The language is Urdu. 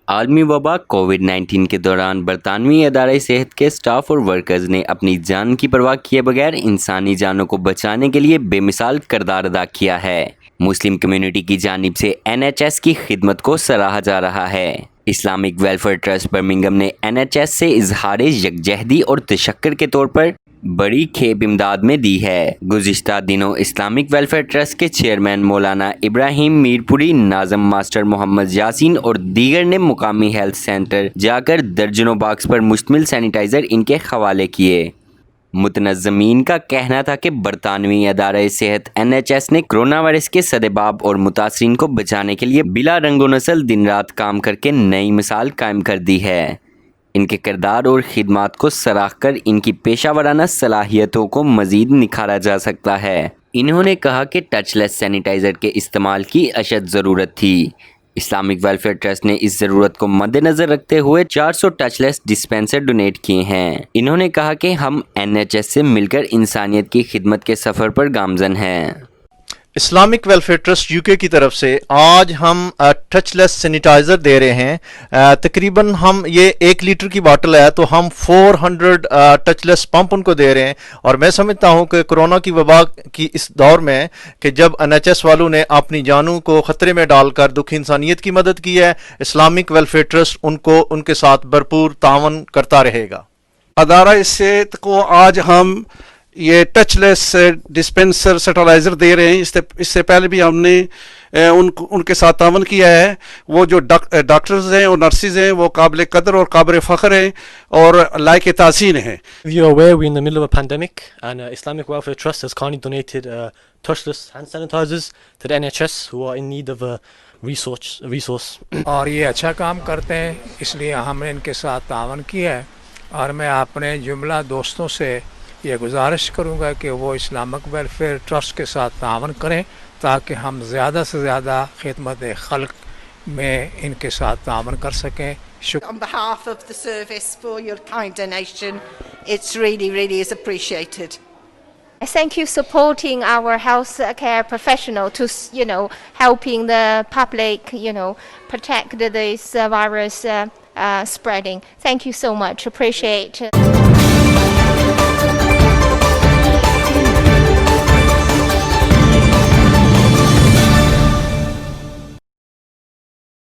عالمی وبا کووڈ-19 کے دوران برطانوی ادارہ صحت کے سٹاف اور ورکرز نے اپنی جان کی پرواہ کیے بغیر انسانی جانوں کو بچانے کے لیے بے مثال کردار ادا کیا ہے۔ مسلم کمیونٹی کی جانب سے NHS کی خدمت کو سراہا جا رہا ہے۔ اسلامک ویلفیئر ٹرسٹ برمنگھم نے NHS سے اظہار یکجہتی اور تشکر کے طور پر بڑی کھیپ امداد میں دی ہے۔ گزشتہ دنوں اسلامک ویلفیئر ٹرسٹ کے چیئرمین مولانا ابراہیم میرپوری، ناظم ماسٹر محمد یاسین اور دیگر نے مقامی ہیلتھ سینٹر جا کر درجنوں باکس پر مشتمل سینیٹائزر ان کے حوالے کیے۔ متنظمین کا کہنا تھا کہ برطانوی ادارہ صحت NHS نے کرونا وائرس کے سدباب اور متاثرین کو بچانے کے لیے بلا رنگ و نسل دن رات کام کر کے نئی مثال قائم کر دی ہے۔ ان کے کردار اور خدمات کو سراہ کر ان کی پیشہ ورانہ صلاحیتوں کو مزید نکھارا جا سکتا ہے۔ انہوں نے کہا کہ ٹچ لیس سینیٹائزر کے استعمال کی اشد ضرورت تھی۔ اسلامک ویلفیئر ٹرسٹ نے اس ضرورت کو مد نظر رکھتے ہوئے 400 ٹچ لیس ڈسپینسر ڈونیٹ کیے ہیں۔ انہوں نے کہا کہ ہم NHS سے مل کر انسانیت کی خدمت کے سفر پر گامزن ہیں۔ اسلامک ویلفیئر ٹرسٹ UK کی طرف سے آج ہم ٹچ لیس سینیٹائزر دے رہے ہیں۔ تقریباً ہم یہ 1 لیٹر کی باٹل ہے تو ہم 400 ٹچ لیس پمپ ان کو دے رہے ہیں، اور میں سمجھتا ہوں کہ کرونا کی وبا کی اس دور میں کہ جب NHS والوں نے اپنی جانوں کو خطرے میں ڈال کر دکھی انسانیت کی مدد کی ہے، اسلامک ویلفیئر ٹرسٹ ان کے ساتھ بھرپور تعاون کرتا رہے گا۔ ادارہ صحت کو آج ہم یہ ٹچ لیس ڈسپینسر سٹرائزر دے رہے ہیں۔ اس سے پہلے بھی ہم نے ان کے ساتھ تعاون کیا ہے۔ وہ جو ڈاکٹرز ہیں اور نرسز ہیں وہ قابل قدر اور قابل فخر ہیں اور لائق تعظیم ہیں۔ You're aware we're in the middle of a pandemic, and Islamic Welfare Trust has kindly donated touchless hand sanitizers to the NHS who are in need of a resource. اور یہ اچھا کام کرتے ہیں، اس لیے ہم نے ان کے ساتھ تعاون کیا ہے، اور میں اپنے جملہ دوستوں سے یہ گزارش کروں گا کہ وہ اسلامک ویلفیئر ٹرسٹ کے ساتھ تعاون کریں تاکہ ہم زیادہ سے زیادہ خدمت خلق میں ان کے ساتھ تعاون کر سکیں۔ On behalf of the service for your kind donation, it's really is appreciated. I thank you supporting our healthcare professional to, helping the public, protect this virus spreading. Thank you so much. Appreciate it.